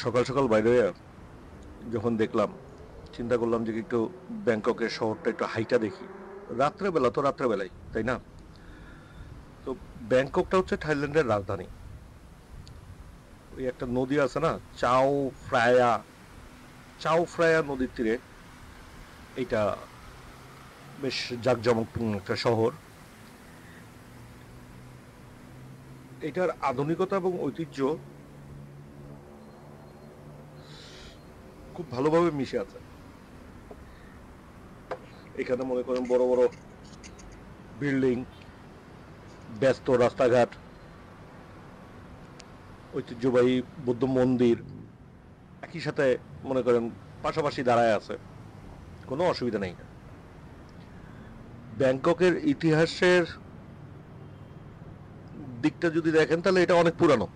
সকাল সকাল বাইরে হয়ে যখন দেখলাম, চিন্তা করলাম যে একটু ব্যাংককের শহরটা একটু হাইটা দেখি। রাত্রেবেলা তো রাত্রেবেলাই, তাই না? তো ব্যাংককটা হচ্ছে থাইল্যান্ডের রাজধানী। ওই একটা নদী আছে না, চাও ফ্রায়া, চাও ফ্রায়া নদীর তীরে এটা বেশ জাঁকজমকপূর্ণ একটা শহর। এটার আধুনিকতা এবং ঐতিহ্য খুব ভালোভাবে মিশে আছে। এখানে মনে করেন বড় বড় বিল্ডিং, ব্যস্ত রাস্তাঘাট, ঐতিহ্যবাহী বৌদ্ধ মন্দির একই সাথে মনে করেন পাশাপাশি দাঁড়ায় আছে, কোনো অসুবিধা নেই। ব্যাংককের ইতিহাসের দিকটা যদি দেখেন তাহলে এটা অনেক পুরানো।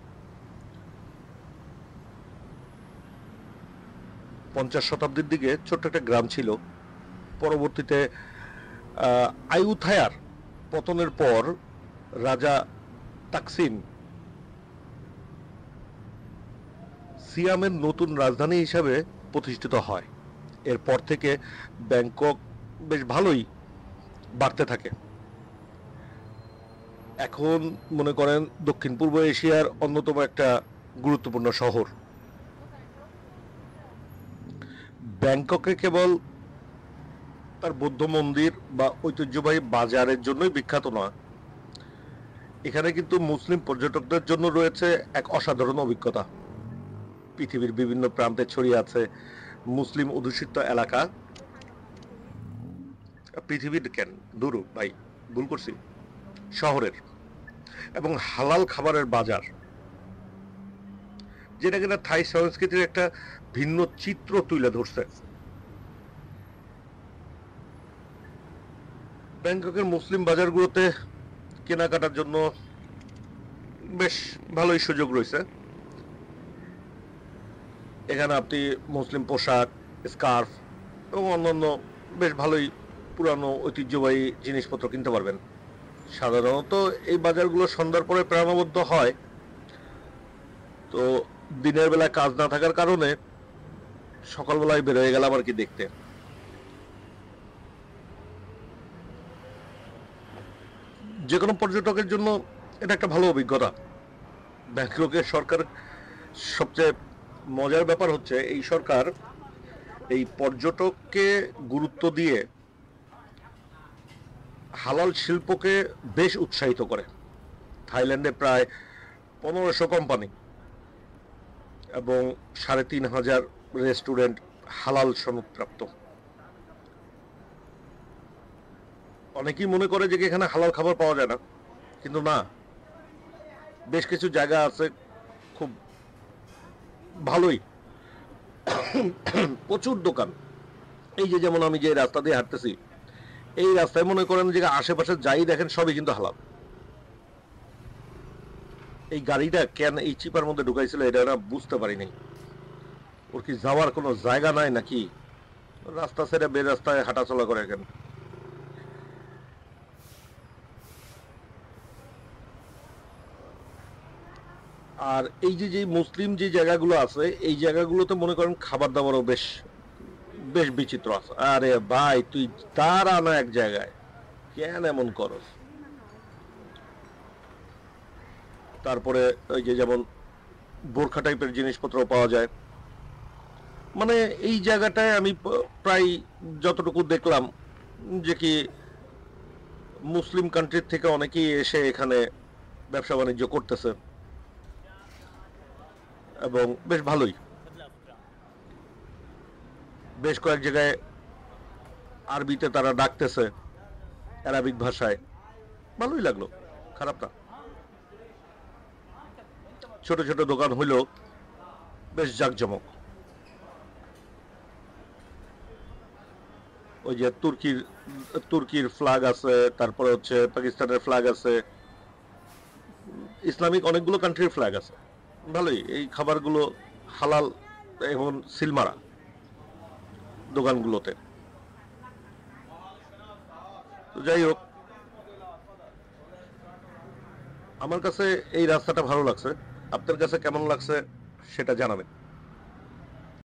50 শতাব্দীর দিকে ছোট্ট একটা গ্রাম ছিল। পরবর্তীতে আয়ুথায়ার পতনের পর রাজা তাকসিন সিয়ামের নতুন রাজধানী হিসাবে প্রতিষ্ঠিত হয়। এরপর থেকে ব্যাংকক বেশ ভালোই বাড়তে থাকে। এখন মনে করেন দক্ষিণ পূর্ব এশিয়ার অন্যতম একটা গুরুত্বপূর্ণ শহর। ব্যাংককে কেবল তার বৌদ্ধ মন্দির বা ঐতিহ্যবাহী বাজারের জন্যই বিখ্যাত নয়, এখানে কিন্তু মুসলিম পর্যটকদের জন্য রয়েছে এক অসাধারণ অভিজ্ঞতা। পৃথিবীর বিভিন্ন প্রান্তে ছড়িয়ে আছে মুসলিম অধ্যুষিত এলাকা। পৃথিবীর কেন, দূর ভাই, ভুল করছি, শহরের এবং হালাল খাবারের বাজার, যেটা কিনা থাই সংস্কৃতির একটা ভিন্ন চিত্র তুলে ধরছে। ব্যাংককের মুসলিম বাজারগুলোতে কেনাকাটার জন্য বেশ ভালোই সুযোগ রয়েছে। এখানে আপনি মুসলিম পোশাক, স্কার্ফ এবং অন্যান্য বেশ ভালোই পুরানো ঐতিহ্যবাহী জিনিসপত্র কিনতে পারবেন। সাধারণত এই বাজারগুলো সন্ধ্যার পরে প্রাণবদ্ধ হয়। তো দিনের বেলায় কাজ না থাকার কারণে সকালবেলায় বের হয়ে গেলাম আর কি দেখতে। যে কোনো পর্যটকের জন্য এটা একটা ভালো অভিজ্ঞতা। ব্যাংককের সরকার, সবচেয়ে মজার ব্যাপার হচ্ছে এই সরকার এই পর্যটককে গুরুত্ব দিয়ে হালাল শিল্পকে বেশ উৎসাহিত করে। থাইল্যান্ডে প্রায় 1500 কোম্পানি এবং 3500 রেস্টুরেন্ট হালাল সনদপ্রাপ্ত। অনেকেই মনে করে যে এখানে হালাল খাবার পাওয়া যায় না, কিন্তু না, বেশ কিছু জায়গা আছে খুব ভালোই, প্রচুর দোকান। এই যে যেমন আমি যে রাস্তা দিয়ে হাঁটতেছি, এই রাস্তায় মনে করেন যে আশেপাশে যাই দেখেন সবই কিন্তু হালাল। এই গাড়িটা কেন এই চিপার মধ্যে ঢুকাইছিল এটা না বুঝতে পারিনি। ওর কি যাওয়ার কোনো জায়গা নাই নাকি? রাস্তা ছেড়ে বে রাস্তায় হাঁটাচলা করে কেন? আর এই যে যে মুসলিম যে জায়গাগুলো আছে, এই জায়গাগুলোতে মনে করেন খাবার দাবারও বেশ বেশ বিচিত্র আছে। আরে ভাই, তুই দাঁড়া না এক জায়গায়, কেন এমন করস? তারপরে ওই যে যেমন বোরখা টাইপের জিনিসপত্র পাওয়া যায়। মানে এই জায়গাটায় আমি প্রায় যতটুকু দেখলাম যে কি মুসলিম কান্ট্রির থেকে অনেকেই এসে এখানে ব্যবসা বাণিজ্য করতেছে এবং বেশ ভালোই। বেশ কয়েক জায়গায় আরবিতে তারা ডাকতেছে, অ্যারাবিক ভাষায়। ভালোই লাগলো, খারাপ না। ছোট ছোট দোকান হইলেও বেশ জাঁকজমক। ওই যে তুর্কির তুর্কির ফ্ল্যাগ আছে, তারপরে হচ্ছে পাকিস্তানের ফ্ল্যাগ আছে, ইসলামিক অনেকগুলো কান্ট্রির ফ্ল্যাগ আছে। ভালোই এই খাবারগুলো হালাল এবং সিলমারা দোকানগুলোতে। তো যাই হোক, আমার কাছে এই রাস্তাটা ভালো লাগছে। আপনার কাছে কেমন লাগছে সেটা জানাবেন।